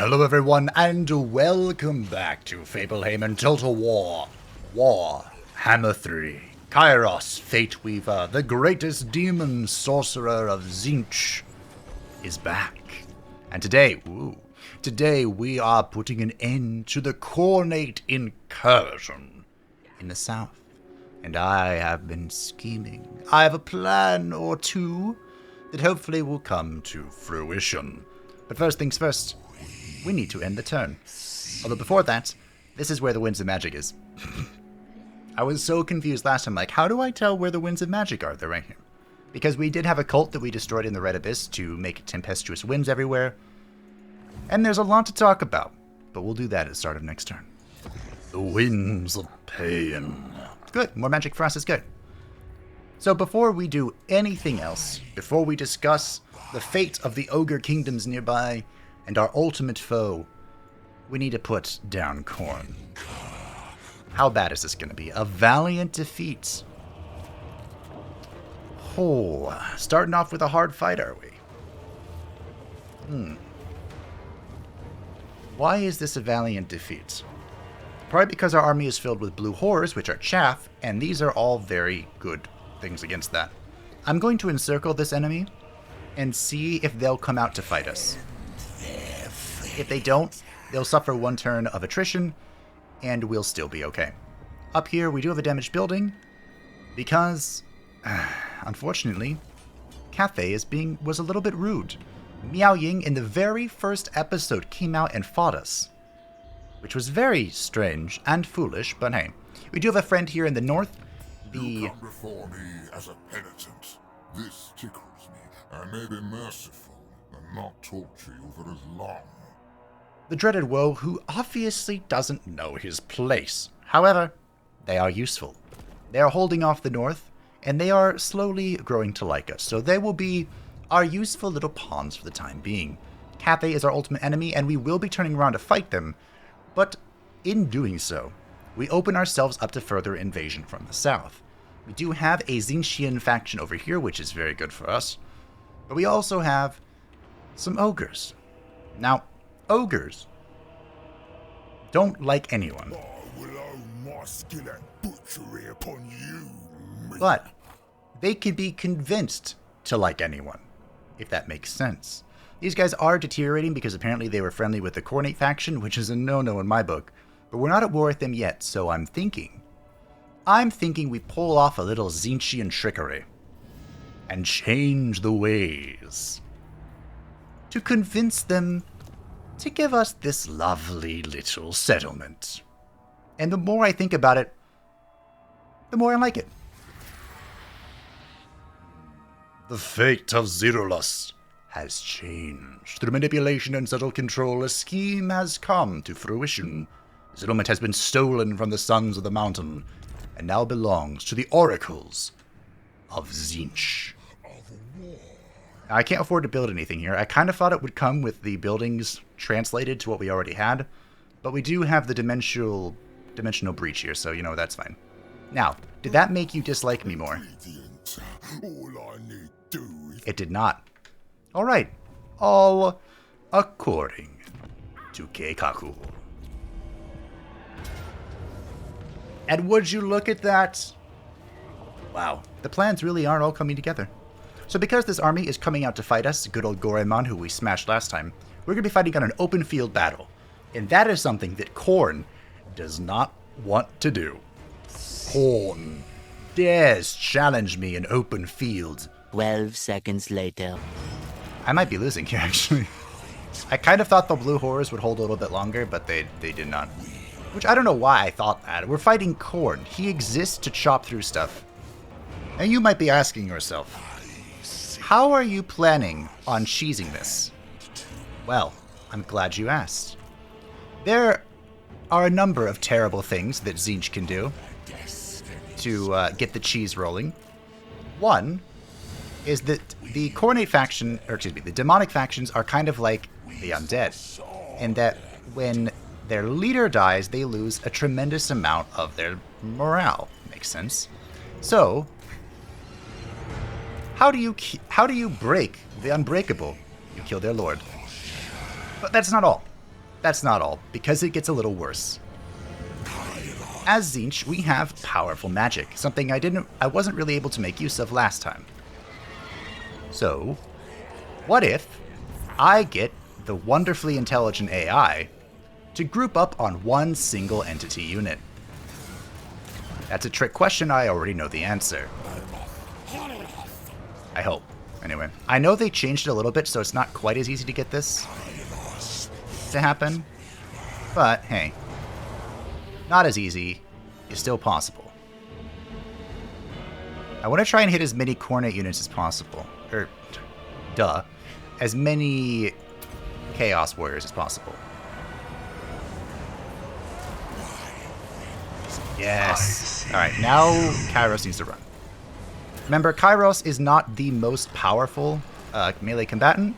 Hello everyone, and welcome back to Fablehaven Total War. Warhammer 3. Kairos, Fate Weaver, the greatest demon sorcerer of Tzeentch, is back. And today we are putting an end to the Khorne incursion in the south. And I have been scheming. I have a plan or two that hopefully will come to fruition. But first things first, we need to end the turn. Although before that, this is where the Winds of Magic is. I was so confused last time, like, how do I tell where the Winds of Magic are? They're right here. Because we did have a cult that we destroyed in the Red Abyss to make tempestuous winds everywhere. And there's a lot to talk about, but we'll do that at the start of next turn. The Winds of Pain. Good, more magic for us is good. So before we do anything else, before we discuss the fate of the Ogre Kingdoms nearby, and our ultimate foe, we need to put down Khorne. How bad is this going to be? A valiant defeat. Oh, starting off with a hard fight, are we? Why is this a valiant defeat? Probably because our army is filled with blue horrors, which are chaff, and these are all very good things against that. I'm going to encircle this enemy and see if they'll come out to fight us. If they don't, they'll suffer one turn of attrition, and we'll still be okay. Up here, we do have a damaged building, because, unfortunately, Cathay was a little bit rude. Miao Ying, in the very first episode, came out and fought us, which was very strange and foolish, but hey. We do have a friend here in the north. You come before me as a penitent. This tickles me. I may be merciful and not torture you for as long. The dreaded Woe, who obviously doesn't know his place. However, they are useful. They are holding off the north, and they are slowly growing to like us. So they will be our useful little pawns for the time being. Cathay is our ultimate enemy, and we will be turning around to fight them. But in doing so, we open ourselves up to further invasion from the south. We do have a Tzeentchian faction over here, which is very good for us. But we also have some ogres. Now, ogres don't like anyone. I will own my skill at butchery upon you. But they can be convinced to like anyone, if that makes sense. These guys are deteriorating because apparently they were friendly with the Khorne faction, which is a no-no in my book. But we're not at war with them yet, so I'm thinking we pull off a little Tzeentchian trickery and change the ways to convince them to give us this lovely little settlement. And the more I think about it, the more I like it. The fate of Zerulus has changed. Through manipulation and subtle control, a scheme has come to fruition. The settlement has been stolen from the Sons of the Mountain, and now belongs to the Oracles of Tzeentch. I can't afford to build anything here. I kind of thought it would come with the buildings translated to what we already had, but we do have the dimensional breach here, so, that's fine. Now, did that make you dislike me more? It did not. Alright. All according to Keikaku. And would you look at that? Wow, the plans really aren't all coming together. So because this army is coming out to fight us, good old Goraemon, who we smashed last time, we're going to be fighting on an open field battle. And that is something that Khorne does not want to do. Khorne dares challenge me in open field. 12 seconds later. I might be losing here, actually. I kind of thought the blue horrors would hold a little bit longer, but they did not. Which I don't know why I thought that. We're fighting Khorne. He exists to chop through stuff. And you might be asking yourself, how are you planning on cheesing this? Well, I'm glad you asked. There are a number of terrible things that Tzeentch can do to get the cheese rolling. One is that the Khorne faction, the demonic factions are kind of like the undead, in that when their leader dies, they lose a tremendous amount of their morale. Makes sense. So, how do you break the unbreakable? You kill their lord. But that's not all. that's not all, because it gets a little worse. As Tzeentch, we have powerful magic, something I wasn't really able to make use of last time. So, what if I get the wonderfully intelligent AI to group up on one single entity unit? That's a trick question. I already know the answer. I hope. Anyway, I know they changed it a little bit, so it's not quite as easy to get this to happen. But, hey, not as easy. It's still possible. I want to try and hit as many Khorne units as possible. As many Chaos Warriors as possible. Yes. Alright, now Kairos needs to run. Remember, Kairos is not the most powerful melee combatant,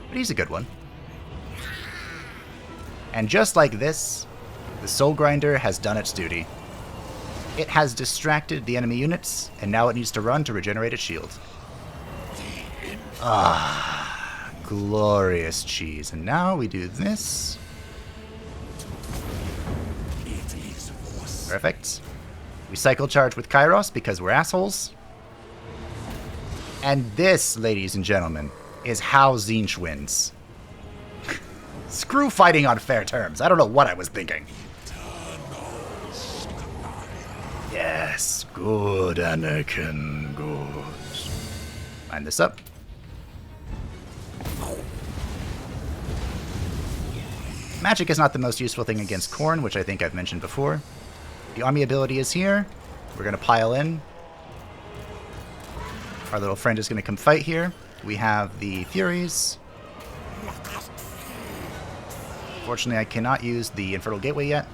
but he's a good one. And just like this, the Soul Grinder has done its duty. It has distracted the enemy units, and now it needs to run to regenerate its shield. Ah, glorious cheese. And now we do this. Perfect. We cycle charge with Kairos because we're assholes. And this, ladies and gentlemen, is how Tzeentch wins. Screw fighting on fair terms. I don't know what I was thinking. Yes, good, Anakin, good. Line this up. Magic is not the most useful thing against Khorne, which I think I've mentioned before. The army ability is here. We're going to pile in. Our little friend is going to come fight here. We have the Furies. Fortunately, I cannot use the Infernal Gateway yet.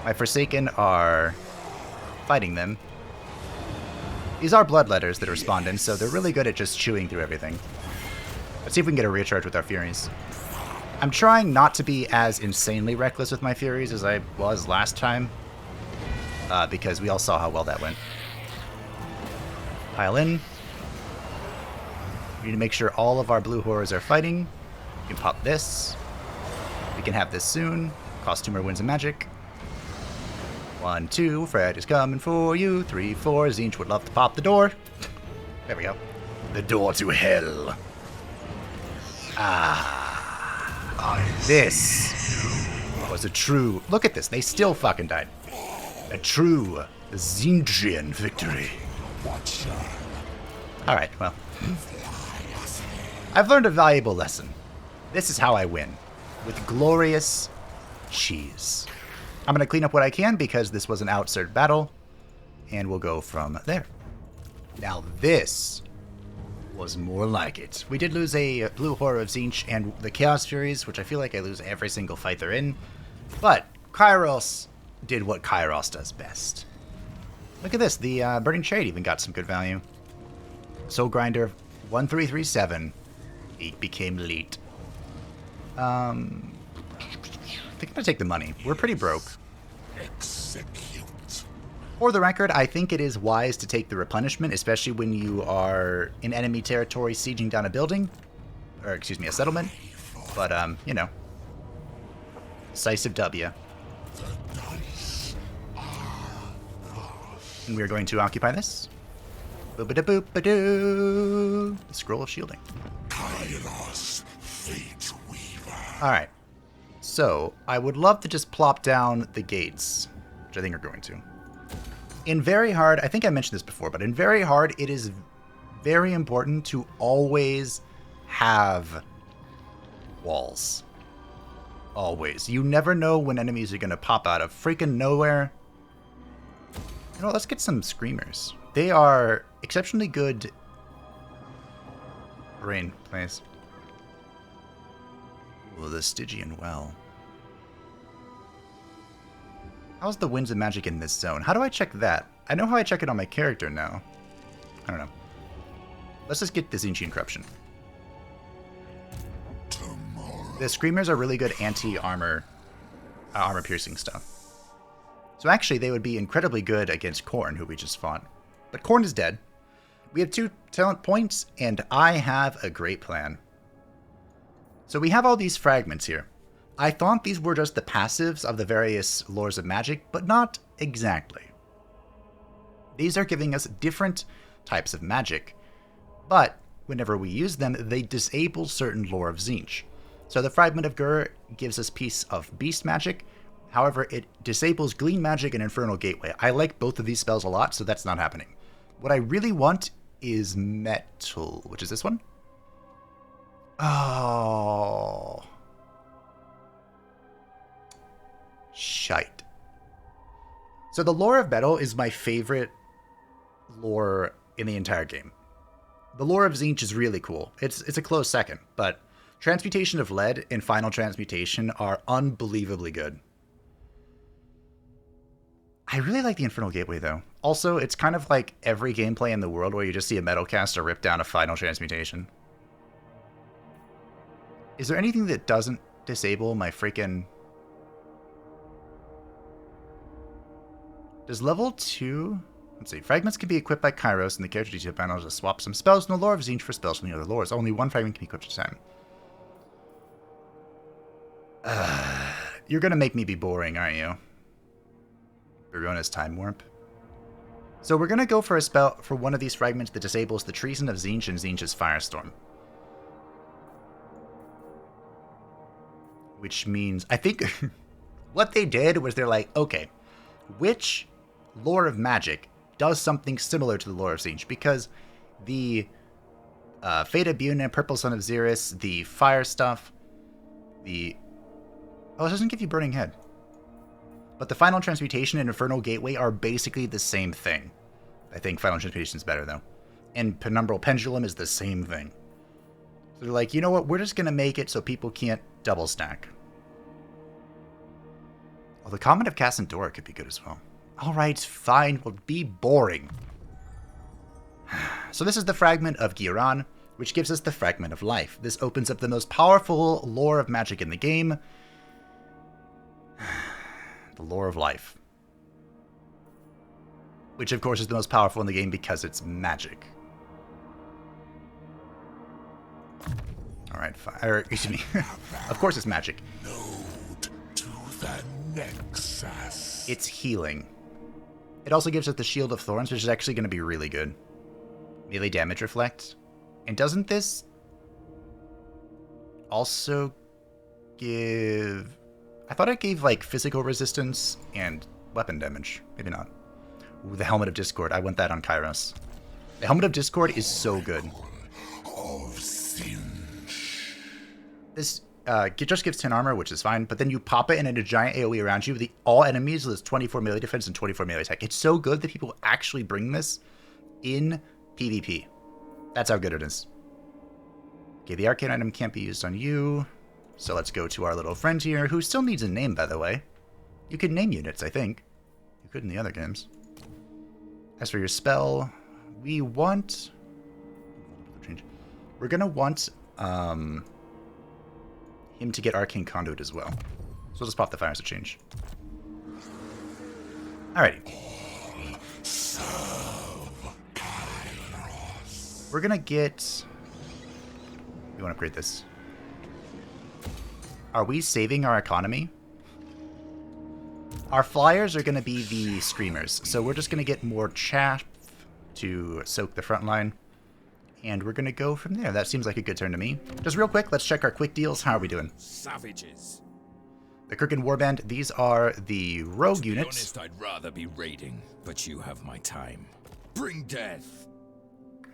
My Forsaken are fighting them. These are Bloodletters that are spawned in, so they're really good at just chewing through everything. Let's see if we can get a recharge with our Furies. I'm trying not to be as insanely reckless with my Furies as I was last time, because we all saw how well that went. Pile in. We need to make sure all of our blue horrors are fighting. We can pop this. We can have this soon. Cost 2 more wins of magic. 1, 2, Fred is coming for you. 3, 4, Tzeentch would love to pop the door. There we go. The door to hell. This was a true... Look at this. They still fucking died. A true Tzeentchian victory. Alright, well. I've learned a valuable lesson. This is how I win. With glorious cheese. I'm going to clean up what I can because this was an outserted battle. And we'll go from there. Now this was more like it. We did lose a blue horror of Tzeentch and the Chaos Furies, which I feel like I lose every single fight they're in. But Kairos did what Kairos does best. Look at this. The Burning Shade even got some good value. Soul Grinder 1337. It became elite. I think I'm going to take the money. We're pretty broke. Execute. For the record, I think it is wise to take the replenishment, especially when you are in enemy territory sieging down a building. Or, excuse me, a settlement. But, you know. Decisive W. And we're going to occupy this. Boop-a-da-boop-a-doo. The Scroll of Shielding. Kairos, Fate Weaver. Alright. So, I would love to just plop down the gates, which I think are going to. In very hard, I think I mentioned this before, but in very hard, it is very important to always have walls. Always. You never know when enemies are going to pop out of freaking nowhere. You know, let's get some Screamers. They are exceptionally good. Rain, please. Ooh, the Stygian Well. How's the Winds of Magic in this zone? How do I check that? I know how I check it on my character now. I don't know. Let's just get the Tzeentchian Corruption. The Screamers are really good anti-armor, armor-piercing stuff. So actually, they would be incredibly good against Khorne, who we just fought. But Khorne is dead. We have 2 talent points, and I have a great plan. So So we have all these fragments here. I thought these were just the passives of the various lores of magic, but not exactly. These are giving us different types of magic, but whenever we use them, they disable certain lore of Tzeentch. So the Fragment of Gur gives us piece of beast magic, however, it disables Gleam magic and Infernal Gateway. I like both of these spells a lot, so that's not happening. What I really want is Metal, which is this one. Oh. Shite. So the lore of Metal is my favorite lore in the entire game. The lore of Tzeentch is really cool. It's a close second, but Transmutation of Lead and Final Transmutation are unbelievably good. I really like the Infernal Gateway, though. Also, it's kind of like every gameplay in the world where you just see a Metal caster rip down a Final Transmutation. Is there anything that doesn't disable my freaking... Does level 2... Let's see. Fragments can be equipped by Kairos in the character detail panel to swap some spells in the lore of Tzeentch for spells from the other lores. Only one fragment can be equipped at a time. You're gonna make me be boring, aren't you? Barona's Time Warp. So we're gonna go for a spell for one of these fragments that disables the Treason of Tzeentch and Tzeentch's Firestorm. Which means, I think, what they did was they're like, okay, which lore of magic does something similar to the lore of Tzeentch? Because the Fate of Buna, Purple Sun of Xeris, the fire stuff, the... Oh, it doesn't give you Burning Head. But the Final Transmutation and Infernal Gateway are basically the same thing. I think Final Transmutation is better, though. And Penumbral Pendulum is the same thing. So they're like, you know what, we're just going to make it so people can't double stack. Well, the Comet of Cassandora could be good as well. Alright, fine, we'll be boring. So this is the Fragment of Giran, which gives us the Fragment of Life. This opens up the most powerful lore of magic in the game. The Lore of Life. Which, of course, is the most powerful in the game because it's magic. Alright, excuse me. Of course it's magic. Node to the Nexus. It's healing. It also gives us the Shield of Thorns, which is actually going to be really good. Melee damage reflect. And doesn't this also give... I thought it gave, like, physical resistance and weapon damage. Maybe not. Ooh, the Helmet of Discord. I want that on Kairos. The Helmet of Discord is so good. Of Tzeentch. This just gives 10 armor, which is fine, but then you pop it and it a giant AoE around you. All enemies with 24 melee defense and 24 melee attack. It's so good that people actually bring this in PvP. That's how good it is. Okay, the arcane item can't be used on you. So let's go to our little friend here, who still needs a name, by the way. You can name units, I think. You could in the other games. As for your spell, we want... We're going to want him to get Arcane Conduit as well. So we'll just pop the fires to change. Alrighty. We're going to get... We want to upgrade this. Are we saving our economy? Our flyers are going to be the screamers, so we're just going to get more chaff to soak the front line, and we're going to go from there. That seems like a good turn to me. Just real quick, let's check our quick deals. How are we doing? Savages. The Kirkin Warband, these are the rogue units. To be honest, I'd rather be raiding, but you have my time. Bring death.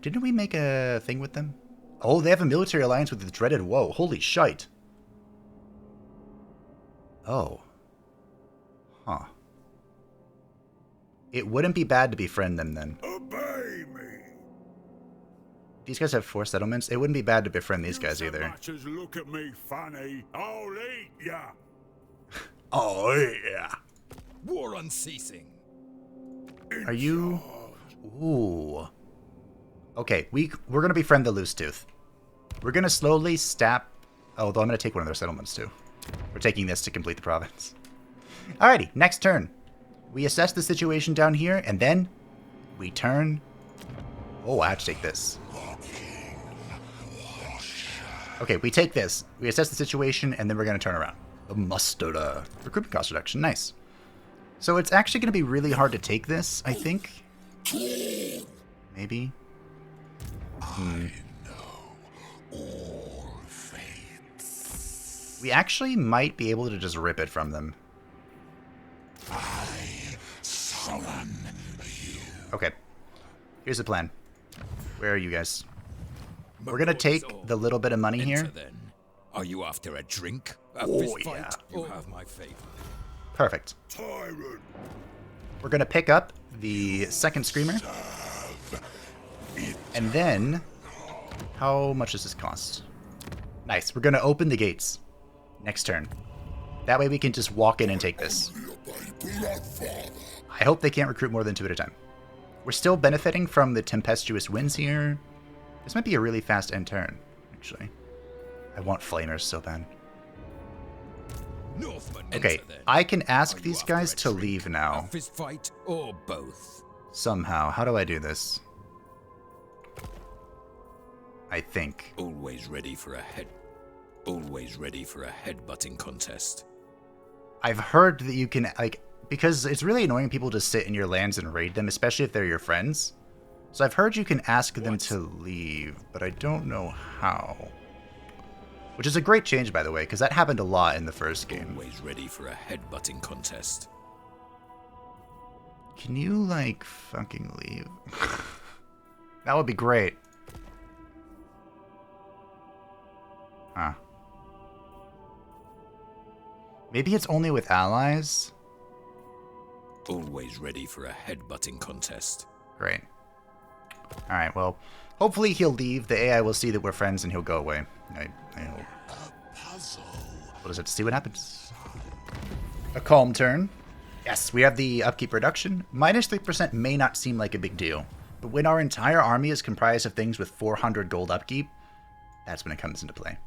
Didn't we make a thing with them? Oh, they have a military alliance with the dreaded Woe. Holy shite. Oh. Huh. It wouldn't be bad to befriend them then. Obey me. These guys have 4 settlements. It wouldn't be bad to befriend these guys So either. much as look at me funny, I'll eat ya. Oh, yeah. War unceasing. Are you... Ooh. Okay, we're going to befriend the Loose Tooth. We're going to slowly stap... Although I'm going to take one of their settlements too. We're taking this to complete the province. Alrighty, next turn. We assess the situation down here, and then we turn... Oh, I have to take this. Okay, we take this. We assess the situation, and then we're going to turn around. The musterer. Recruitment cost reduction. Nice. So it's actually going to be really hard to take this, I think. Maybe. I know all fates. We actually might be able to just rip it from them. I summon you. Okay. Here's the plan. Where are you guys? We're going to take the little bit of money here. Then. Are you after a drink? A Oh, fist yeah. fight? You have my favor. Perfect. Tyrant. We're going to pick up the second screamer. And then, how much does this cost? Nice. We're going to open the gates. Next turn. That way we can just walk in and take this. I hope they can't recruit more than 2 at a time. We're still benefiting from the tempestuous winds here. This might be a really fast end turn, actually. I want flamers so bad. Northman, Okay, enter then. I can ask Are you these after guys a to drink, leave a now. fist fight, or both? Somehow. How do I do this? I think. Always ready for a headbutting contest. I've heard that you can, like, because it's really annoying people to sit in your lands and raid them, especially if they're your friends. So I've heard you can ask them to leave, but I don't know how. Which is a great change, by the way, because that happened a lot in the first game. Always ready for a headbutting contest. Can you, like, fucking leave? That would be great. Huh. Maybe it's only with allies? Always ready for a headbutting contest. Great. Alright, well, hopefully he'll leave. The AI will see that we're friends and he'll go away. I hope. What is it? See what happens. A calm turn. Yes, we have the upkeep reduction. Minus 3% may not seem like a big deal, but when our entire army is comprised of things with 400 gold upkeep, that's when it comes into play.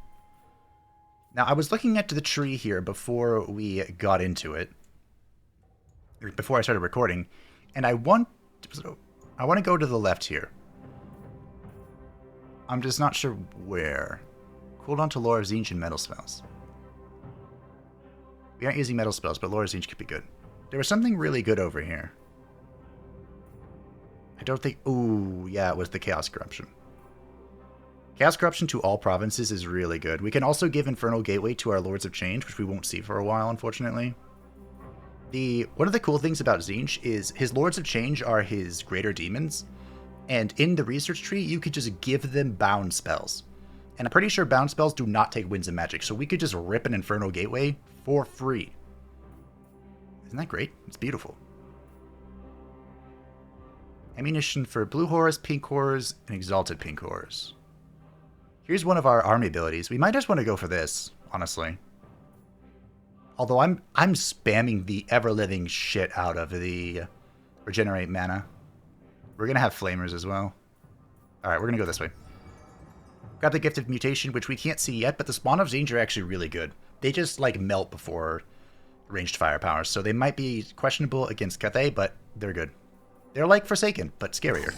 Now, I was looking at the tree here before we got into it, before I started recording, and I want to go to the left here. I'm just not sure where. Cooldown to Lore of Zinj and metal spells. We aren't using metal spells, but Lore of Zinj could be good. There was something really good over here. I don't think... Ooh, yeah, it was the Chaos Corruption. Chaos Corruption to all provinces is really good. We can also give Infernal Gateway to our Lords of Change, which we won't see for a while, unfortunately. One of the cool things about Zinj is his Lords of Change are his greater demons, and in the research tree, you could just give them bound spells. And I'm pretty sure bound spells do not take Winds of Magic, so we could just rip an Infernal Gateway for free. Isn't that great? It's beautiful. Ammunition for blue horrors, pink horrors, and exalted pink horrors. Here's one of our army abilities. We might just want to go for this, honestly. Although I'm spamming the ever-living shit out of the regenerate mana. We're going to have flamers as well. Alright, we're going to go this way. Got the Gift of Mutation, which we can't see yet, but the Spawn of Zinj are actually really good. They just, like, melt before ranged firepower, so they might be questionable against Cathay, but they're good. They're like Forsaken, but scarier.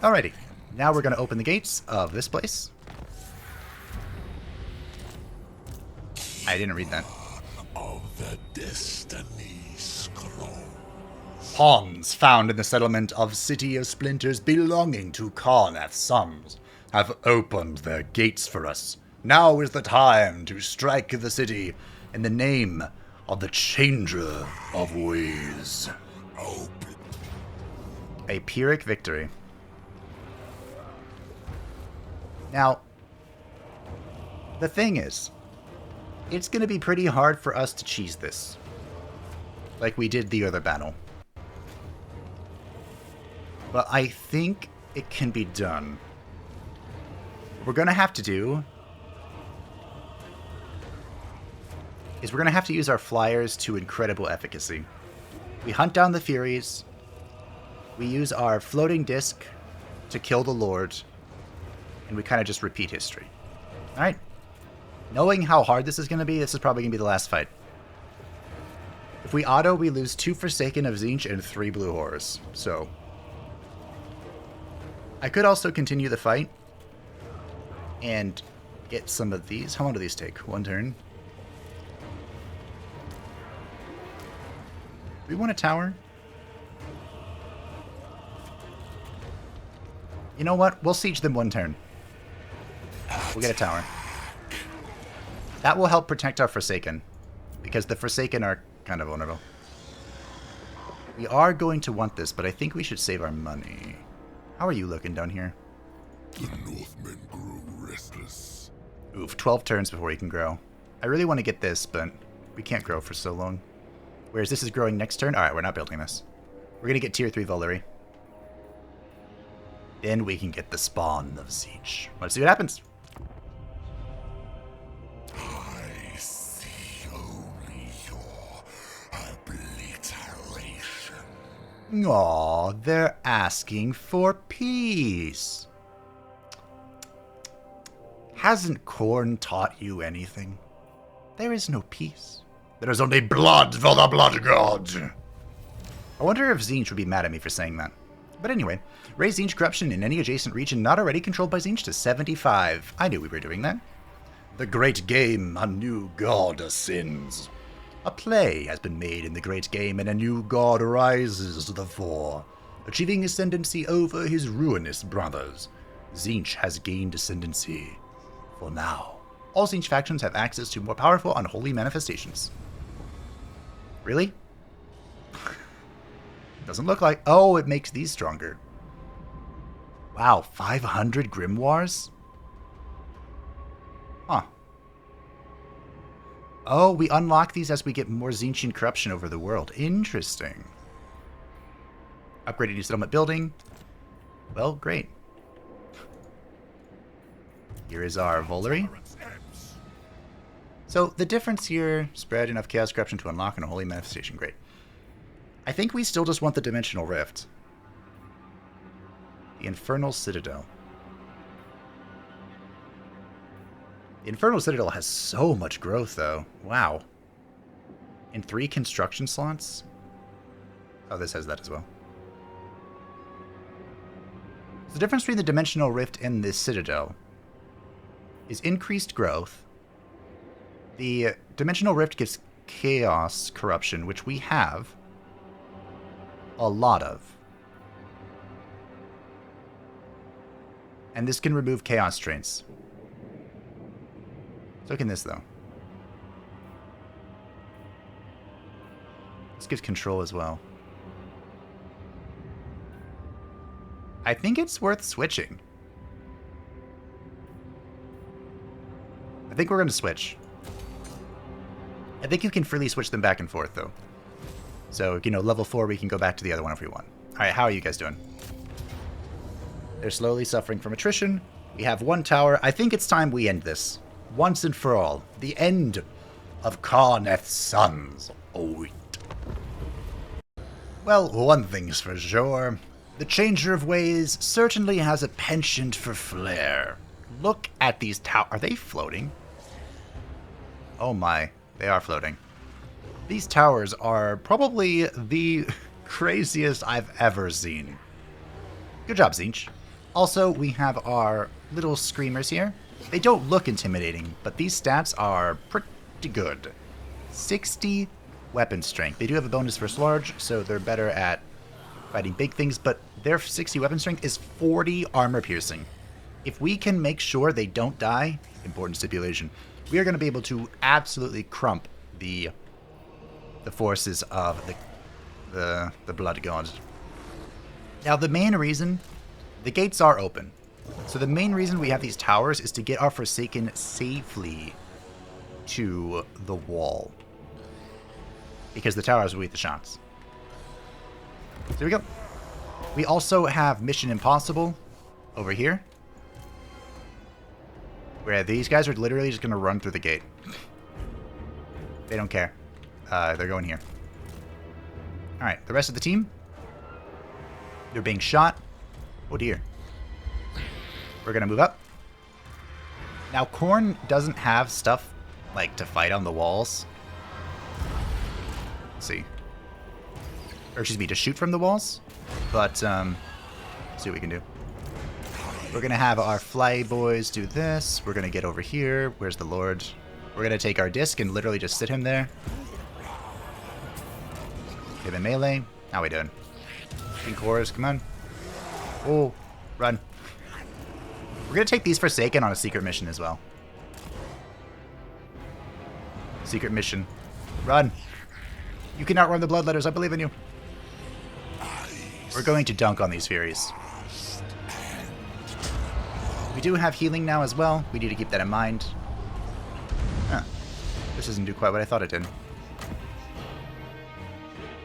Alrighty, now we're going to open the gates of this place. I didn't read that. Of the Destiny Scroll. Pawns found in the settlement of City of Splinters belonging to Khorne's sons have opened their gates for us. Now is the time to strike the city in the name of the Changer of Ways. Open. A Pyrrhic victory. Now, the thing is, it's going to be pretty hard for us to cheese this, like we did the other battle. But I think it can be done. What we're going to have to do is we're going to have to use our flyers to incredible efficacy. We hunt down the Furies, we use our floating disc to kill the Lord, and we kind of just repeat history. Alright. Knowing how hard this is going to be, this is probably going to be the last fight. If we auto, we lose 2 Forsaken of Zinj and 3 Blue Horrors. So, I could also continue the fight, and get some of these. How long do these take? One turn. Do we want a tower? You know what? We'll siege them one turn. We'll get a tower. That will help protect our Forsaken, because the Forsaken are kind of vulnerable. We are going to want this, but I think we should save our money. How are you looking down here? The Northmen grew restless. Oof, 12 turns before he can grow. I really want to get this, but we can't grow for so long. Whereas this is growing next turn. Alright, we're not building this. We're going to get tier 3 Valerie. Then we can get the spawn of Siege. Let's see what happens. I see only your obliteration. Aw, they're asking for peace. Hasn't Khorne taught you anything? There is no peace. There is only blood for the blood god. I wonder if Tzeentch would be mad at me for saying that. But anyway, raise Tzeentch corruption in any adjacent region not already controlled by Tzeentch to 75. I knew we were doing that. The great game, a new god ascends. A play has been made in the great game, and a new god rises to the fore, achieving ascendancy over his ruinous brothers. Tzeentch has gained ascendancy. For now, all Tzeentch factions have access to more powerful unholy manifestations. Really? Doesn't look like... Oh, it makes these stronger. Wow, 500 Grimoires? Huh. Oh, we unlock these as we get more Tzeentchian corruption over the world. Interesting. Upgraded new settlement building. Well, great. Here is our Valerie. So, the difference here, spread enough chaos corruption to unlock an unholy manifestation. Great. I think we still just want the Dimensional Rift. The Infernal Citadel. The Infernal Citadel has so much growth, though. Wow. In 3 construction slots? Oh, this has that as well. The difference between the Dimensional Rift and the Citadel is increased growth. The Dimensional Rift gives chaos corruption, which we have a lot of. And this can remove chaos trains. So can this, though. This gives control as well. I think it's worth switching. I think we're going to switch. I think you can freely switch them back and forth, though. So, you know, level 4, we can go back to the other one if we want. Alright, how are you guys doing? They're slowly suffering from attrition. We have 1 tower. I think it's time we end this. Once and for all. The end of Kharneth's sons. Oh, wait. Well, one thing's for sure. The Changer of Ways certainly has a penchant for flair. Look at these towers. Are they floating? Oh my, they are floating. These towers are probably the craziest I've ever seen. Good job, Tzeentch. Also, we have our little screamers here. They don't look intimidating, but these stats are pretty good. 60 weapon strength. They do have a bonus versus large, so they're better at fighting big things, but their 60 weapon strength is 40 armor piercing. If we can make sure they don't die, important stipulation, we are going to be able to absolutely crump the forces of the Blood God. Now, the main reason, the gates are open. So the main reason we have these towers is to get our Forsaken safely to the wall. Because the towers will eat the shots. So here we go. We also have Mission Impossible over here. Where these guys are literally just going to run through the gate. They don't care. They're going here. Alright, the rest of the team. They're being shot. Oh dear. We're going to move up. Now, Khorne doesn't have stuff, like, to fight on the walls. Let's see. Or, excuse me, to shoot from the walls. But, let's see what we can do. We're going to have our fly boys do this. We're going to get over here. Where's the Lord? We're going to take our disc and literally just sit him there. Give him melee. How we doing? King Chorus, come on. Oh, run. We're going to take these Forsaken on a secret mission as well. Secret mission. Run. You can outrun the Bloodletters. I believe in you. We're going to dunk on these Furies. We do have healing now as well. We need to keep that in mind. Huh. This doesn't do quite what I thought it did.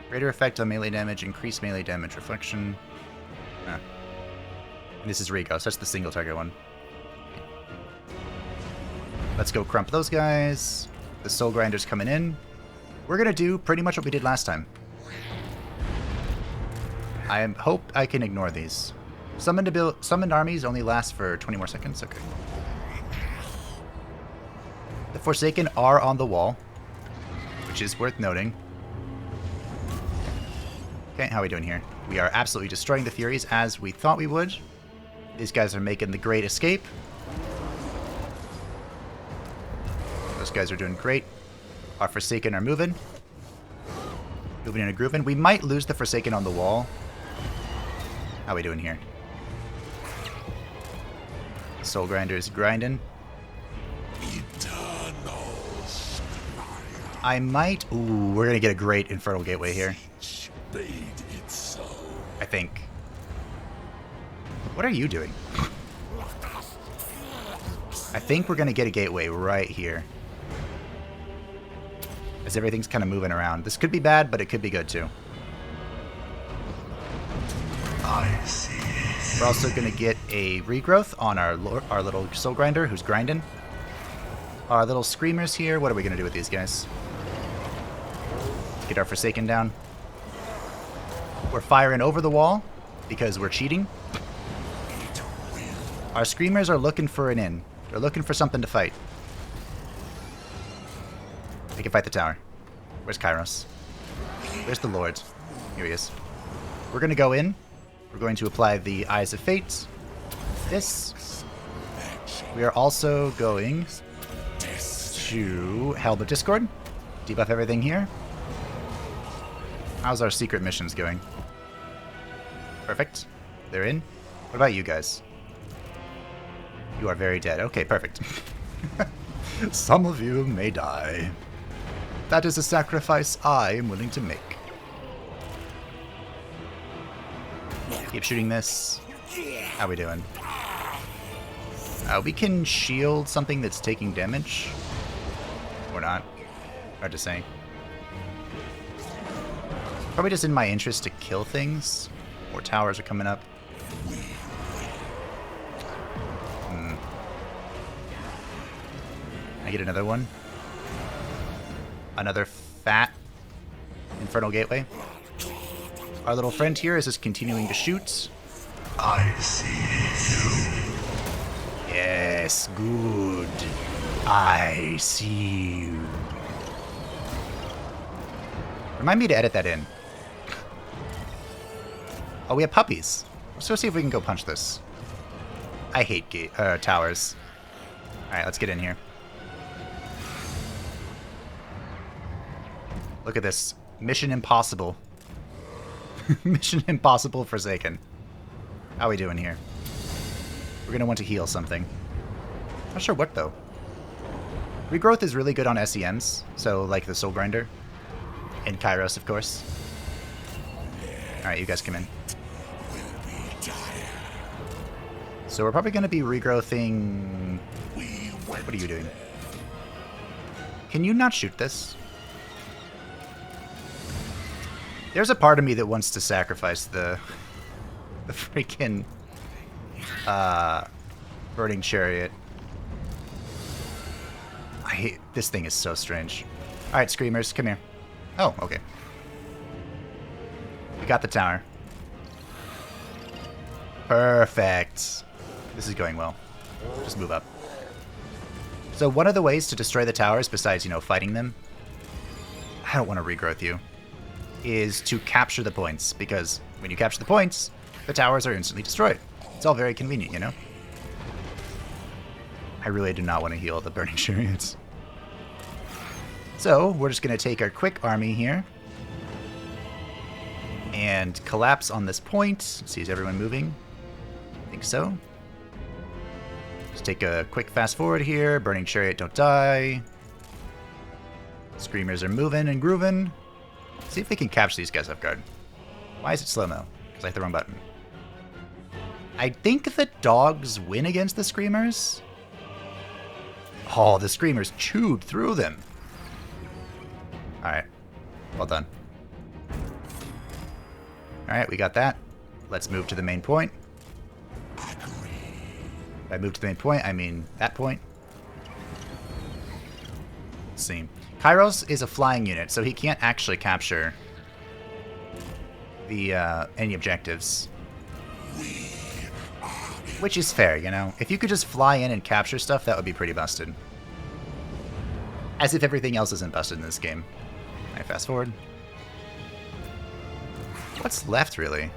Greater effect on melee damage, increased melee damage reflection. Huh. And this is Rico, so that's the single target one. Let's go crump those guys. The Soul Grinder's coming in. We're going to do pretty much what we did last time. I hope I can ignore these. Summoned armies only last for 20 more seconds. Okay. The Forsaken are on the wall, which is worth noting. Okay, how are we doing here? We are absolutely destroying the Furies as we thought we would. These guys are making the great escape. Those guys are doing great. Our Forsaken are moving. Moving in a grooving. We might lose the Forsaken on the wall. How are we doing here? Soul Grinder is grinding. I might... Ooh, we're going to get a great Infernal Gateway here. I think. What are you doing? I think we're going to get a gateway right here. As everything's kind of moving around. This could be bad, but it could be good too. We're also going to get a regrowth on our little Soul Grinder who's grinding. Our little Screamers here. What are we going to do with these guys? Get our Forsaken down. We're firing over the wall because we're cheating. Our Screamers are looking for an in. They're looking for something to fight. They can fight the tower. Where's Kairos? Where's the Lord? Here he is. We're going to go in. We're going to apply the Eyes of Fate. This. We are also going to Helm of Discord. Debuff everything here. How's our secret missions going? Perfect. They're in. What about you guys? You are very dead. Okay, perfect. Some of you may die. That is a sacrifice I am willing to make. Keep shooting this. How we doing? We can shield something that's taking damage. Or not. Hard to say. Probably just in my interest to kill things. More towers are coming up. I get another one. Another fat Infernal Gateway. Our little friend here is just continuing to shoot. I see you. Yes, good. I see you. Remind me to edit that in. Oh, we have puppies. Let's go see if we can go punch this. I hate towers. Alright, let's get in here. Look at this. Mission impossible. Mission impossible Forsaken. How are we doing here? We're going to want to heal something. Not sure what, though. Regrowth is really good on SEMs, so like the Soul Grinder. And Kairos, of course. Alright, you guys come in. So we're probably going to be regrowthing... What are you doing? Can you not shoot this? There's a part of me that wants to sacrifice the freaking burning chariot. I hate this thing is so strange. All right, Screamers, come here. Oh, okay. We got the tower. Perfect. This is going well. Just move up. So one of the ways to destroy the towers, besides, you know, fighting them, I don't want to regrowth you, is to capture the points, because when you capture the points, the towers are instantly destroyed. It's all very convenient, you know? I really do not want to heal the burning chariots. So, we're just going to take our quick army here. And collapse on this point. See, is everyone moving? I think so. Just take a quick fast forward here. Burning chariot, don't die. Screamers are moving and grooving. See if we can capture these guys off guard. Why is it slow-mo? Because I hit the wrong button. I think the dogs win against the screamers. Oh, the screamers chewed through them. Alright. Well done. Alright, we got that. Let's move to the main point. If I move to the main point, I mean that point. Let's see. Kairos is a flying unit, so he can't actually capture the any objectives. Which is fair, you know? If you could just fly in and capture stuff, that would be pretty busted. As if everything else isn't busted in this game. Alright, fast forward. What's left, really?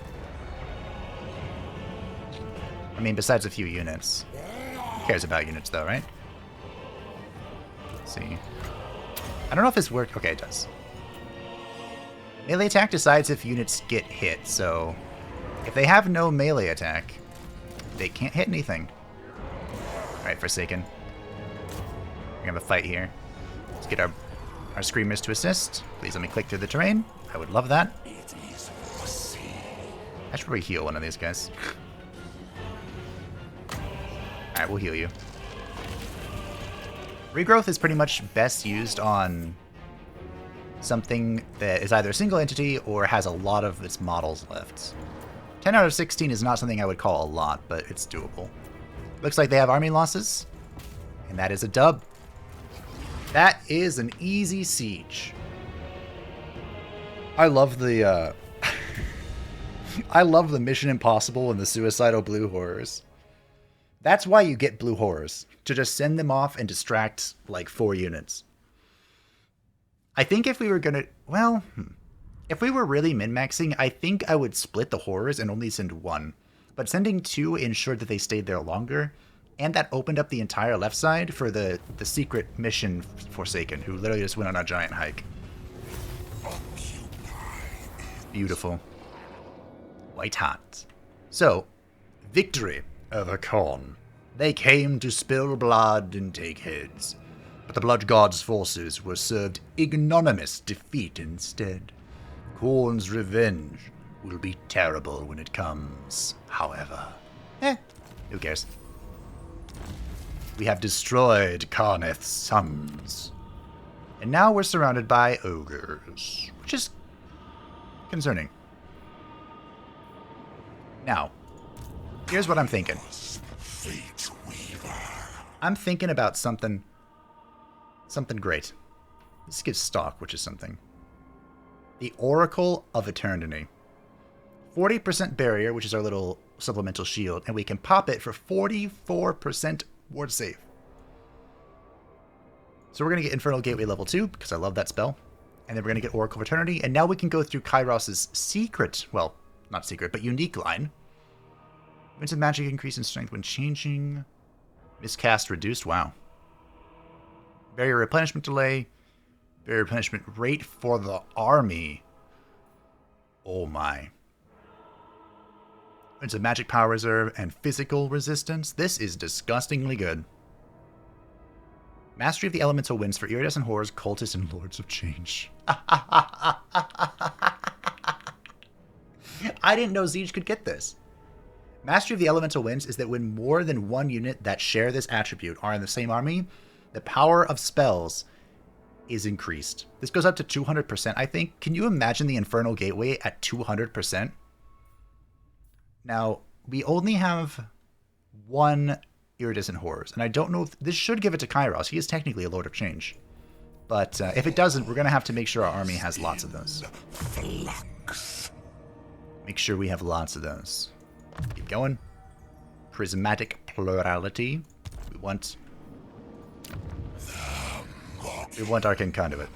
I mean, besides a few units. Who cares about units, though, right? Let's see. I don't know if this worked. Okay, it does. Melee attack decides if units get hit, so if they have no melee attack, they can't hit anything. Alright, Forsaken. We're gonna have a fight here. Let's get our screamers to assist. Please let me click through the terrain. I would love that. I should probably heal one of these guys. Alright, we'll heal you. Regrowth is pretty much best used on something that is either a single entity or has a lot of its models left. 10 out of 16 is not something I would call a lot, but it's doable. Looks like they have army losses, and that is a dub. That is an easy siege. I love the I love the Mission Impossible and the suicidal blue horrors. That's why you get blue horrors, to just send them off and distract like 4 units. I think if we were gonna, well, if we were really min-maxing, I think I would split the horrors and only send 1. But sending 2 ensured that they stayed there longer, and that opened up the entire left side for the secret mission Forsaken, who literally just went on a giant hike. Beautiful. White hot. So, victory over Khorne. They came to spill blood and take heads, but the Blood God's forces were served ignominious defeat instead. Khorne's revenge will be terrible when it comes, however. Who cares? We have destroyed Karneth's sons, and now we're surrounded by ogres, which is concerning. Now, here's what I'm thinking. I'm thinking about something great. This gives stock, which is something. The Oracle of Eternity. 40% barrier, which is our little supplemental shield, and we can pop it for 44% ward save. So we're going to get Infernal Gateway level 2, because I love that spell. And then we're going to get Oracle of Eternity, and now we can go through Kairos' secret, well, not secret, but unique line. Winds of magic increase in strength when changing. Miscast reduced, wow. Barrier replenishment delay. Barrier replenishment rate for the army. Oh my. Winds of magic power reserve and physical resistance. This is disgustingly good. Mastery of the elemental winds for iridescent horrors, cultists, and lords of change. I didn't know Siege could get this. Mastery of the elemental winds is that when more than one unit that share this attribute are in the same army, the power of spells is increased. This goes up to 200%, I think. Can you imagine the Infernal Gateway at 200%? Now, we only have 1 iridescent horrors, and I don't know if this should give it to Kairos. He is technically a Lord of Change. But if it doesn't, we're going to have to make sure our army has lots of those. Make sure we have lots of those. Keep going. Prismatic plurality. We want Arcane Conduit.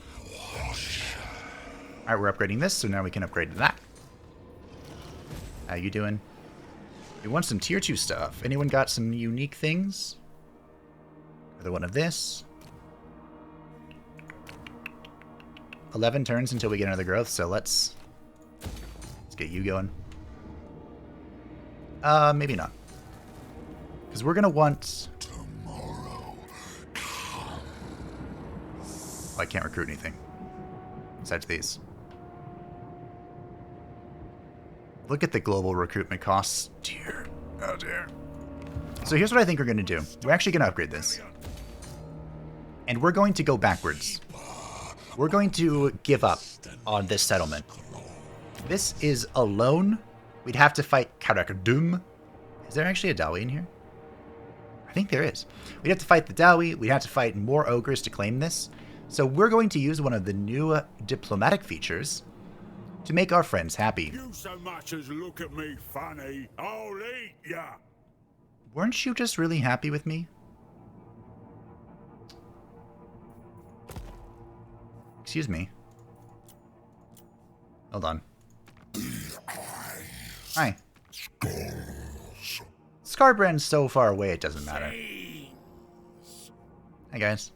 Alright, we're upgrading this, so now we can upgrade that. How you doing? We want some tier 2 stuff. Anyone got some unique things? Another one of this. 11 turns until we get another growth, so let's get you going. Maybe not. Because we're going to want... Tomorrow. Oh, I can't recruit anything. Besides these. Look at the global recruitment costs. Dear. Oh, dear. So here's what I think we're going to do. We're actually going to upgrade this. And we're going to go backwards. We're going to give up on this settlement. This is alone. We'd have to fight Karakadum. Is there actually a Dawi in here? I think there is. We'd have to fight the Dawi. We'd have to fight more ogres to claim this. So we're going to use one of the new diplomatic features to make our friends happy. You so much as look at me funny, I'll eat ya. Weren't you just really happy with me? Excuse me. Hold on. Hi. Scarbrand's so far away it doesn't matter. Hi guys.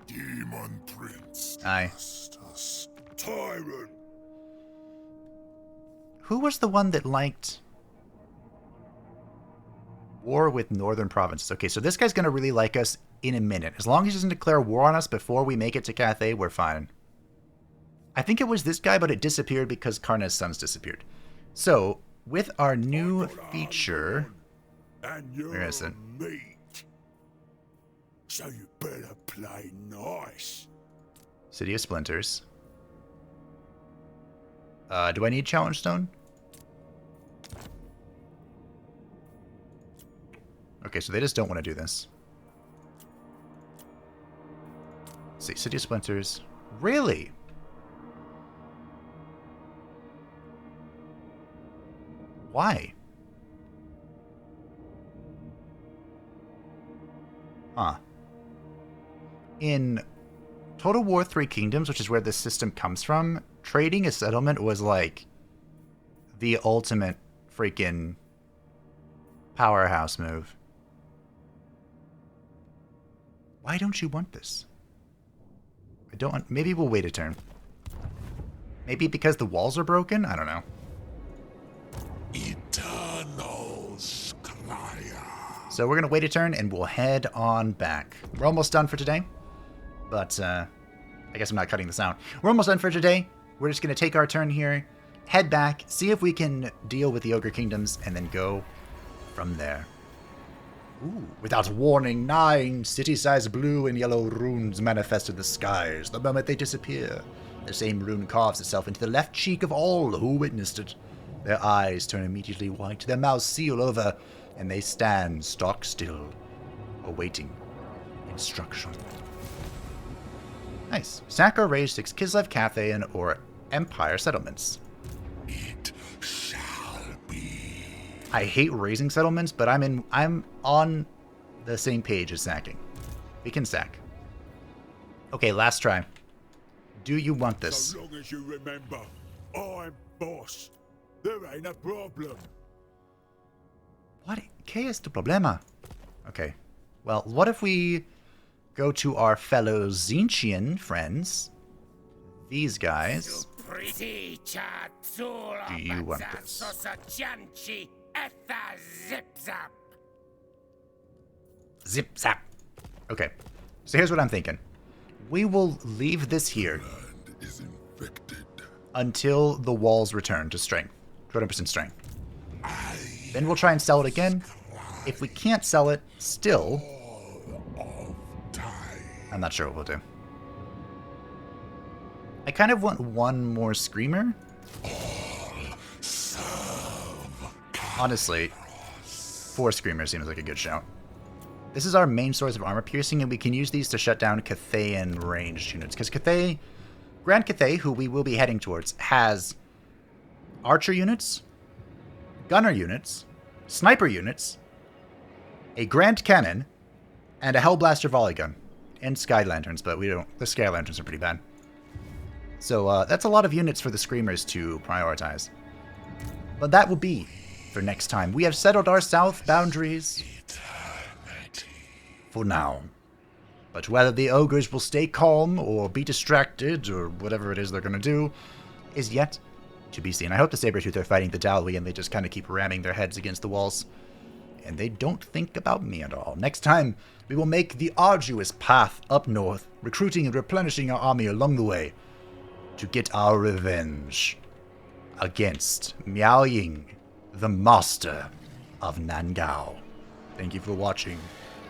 Demon Prince. Hi. Justice. Tyrant. Who was the one that liked war with northern provinces? Okay, so this guy's gonna really like us in a minute. As long as he doesn't declare war on us before we make it to Cathay, we're fine. I think it was this guy, but it disappeared because Khorne's sons disappeared. So, with our new feature... Where is it? Meat. So you better play nice. City of Splinters. Do I need Challenge Stone? Okay, so they just don't want to do this. Let's see, City of Splinters. Really? Why? Huh. In Total War 3 Kingdoms, which is where this system comes from, trading a settlement was like the ultimate freaking powerhouse move. Why don't you want this? I don't want... Maybe we'll wait a turn. Maybe because the walls are broken? I don't know. Eternal Scryer. So we're going to wait a turn and we'll head on back. We're almost done for today. But, I guess I'm not cutting this out. We're almost done for today. We're just going to take our turn here, head back, see if we can deal with the Ogre Kingdoms, and then go from there. Ooh, without warning, 9 city-sized blue and yellow runes manifest in the skies. The moment they disappear, the same rune carves itself into the left cheek of all who witnessed it. Their eyes turn immediately white, their mouths seal over, and they stand stock still, awaiting instruction. Nice. Sack or raise 6 Kislev, Cathay, and or Empire settlements. It shall be. I hate raising settlements, but I'm on the same page as sacking. We can sack. Okay, last try. Do you want this? So long as you remember, I'm boss. There ain't a problem. What? ¿Qué es tu problema? Okay. Well, what if we go to our fellow Zinchian friends? These guys. Do you want this? Zip zap. Okay. So here's what I'm thinking. We will leave this here Land is infected. until the walls return to strength. 200% strength. I Then we'll try and sell it again. If we can't sell it, still, of time. I'm not sure what we'll do. I kind of want one more Screamer. Honestly, 4 Screamers seems like a good shout. This is our main source of armor piercing, and we can use these to shut down Cathayan ranged units. Because Cathay, Grand Cathay, who we will be heading towards, has archer units, gunner units, sniper units, a Grand Cannon, and a Hellblaster volley gun. And Sky Lanterns, but we don't... The Sky Lanterns are pretty bad. So that's a lot of units for the Screamers to prioritize. But that will be for next time. We have settled our south boundaries. For now. But whether the ogres will stay calm or be distracted or whatever it is they're going to do is yet to be seen. I hope the Sabertooth are fighting the Dowley and they just kind of keep ramming their heads against the walls. And they don't think about me at all. Next time, we will make the arduous path up north, recruiting and replenishing our army along the way to get our revenge against Miao Ying, the master of Nangao. Thank you for watching.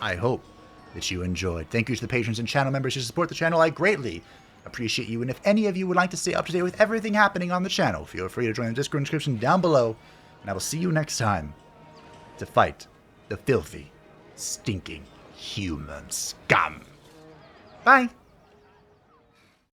I hope that you enjoyed. Thank you to the patrons and channel members who support the channel. I greatly appreciate you. And if any of you would like to stay up to date with everything happening on the channel, feel free to join the Discord description down below. And I will see you next time to fight the filthy, stinking human scum. Bye!